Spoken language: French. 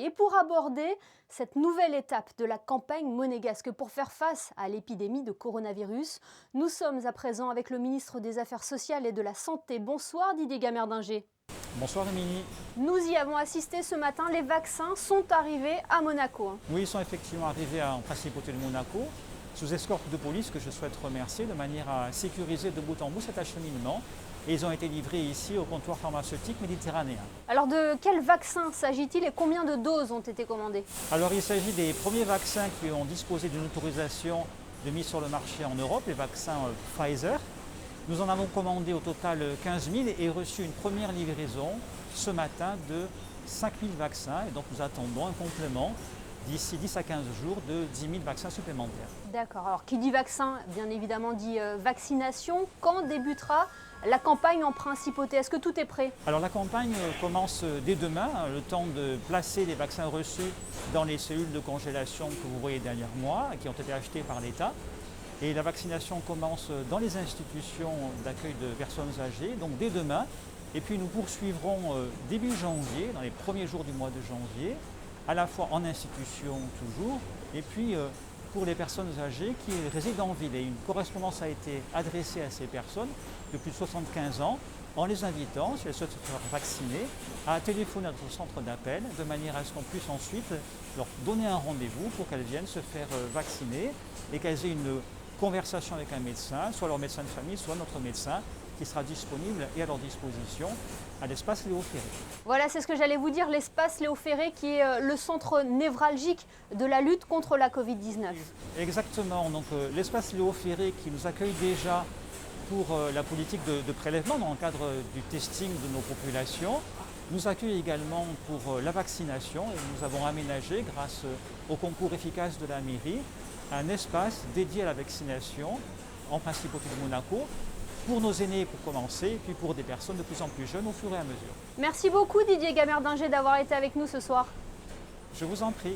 Et pour aborder cette nouvelle étape de la campagne monégasque pour faire face à l'épidémie de coronavirus, nous sommes à présent avec le ministre des Affaires sociales et de la Santé. Bonsoir Didier Gamerdinger. Bonsoir Dominique. Nous y avons assisté ce matin, les vaccins sont arrivés à Monaco. Oui, ils sont effectivement arrivés en principauté de Monaco, sous escorte de police que je souhaite remercier de manière à sécuriser de bout en bout cet acheminement. Et ils ont été livrés ici au comptoir pharmaceutique méditerranéen. Alors de quel vaccin s'agit-il et combien de doses ont été commandées? Alors il s'agit des premiers vaccins qui ont disposé d'une autorisation de mise sur le marché en Europe, les vaccins Pfizer. Nous en avons commandé au total 15 000 et reçu une première livraison ce matin de 5 000 vaccins. Et donc nous attendons un complément d'ici 10 à 15 jours de 10 000 vaccins supplémentaires. D'accord. Alors qui dit vaccin, bien évidemment dit vaccination. Quand débutera la campagne en principauté? Est-ce que tout est prêt? Alors la campagne commence dès demain, le temps de placer les vaccins reçus dans les cellules de congélation que vous voyez derrière moi, qui ont été achetées par l'État. Et la vaccination commence dans les institutions d'accueil de personnes âgées, donc dès demain. Et puis nous poursuivrons début janvier, dans les premiers jours du mois de janvier, à la fois en institution toujours, et puis pour les personnes âgées qui résident en ville. Et une correspondance a été adressée à ces personnes de plus de 75 ans, en les invitant, si elles souhaitent se faire vacciner, à téléphoner à notre centre d'appel, de manière à ce qu'on puisse ensuite leur donner un rendez-vous pour qu'elles viennent se faire vacciner et qu'elles aient une conversation avec un médecin, soit leur médecin de famille, soit notre médecin, qui sera disponible et à leur disposition à l'espace Léo Ferré. Voilà, c'est ce que j'allais vous dire, l'espace Léo Ferré qui est le centre névralgique de la lutte contre la Covid-19. Exactement, donc l'espace Léo Ferré qui nous accueille déjà pour la politique de prélèvement dans le cadre du testing de nos populations, nous accueille également pour la vaccination et nous avons aménagé, grâce au concours efficace de la mairie, un espace dédié à la vaccination en principauté de Monaco, pour nos aînés pour commencer, et puis pour des personnes de plus en plus jeunes au fur et à mesure. Merci beaucoup Didier Gamerdinger d'avoir été avec nous ce soir. Je vous en prie.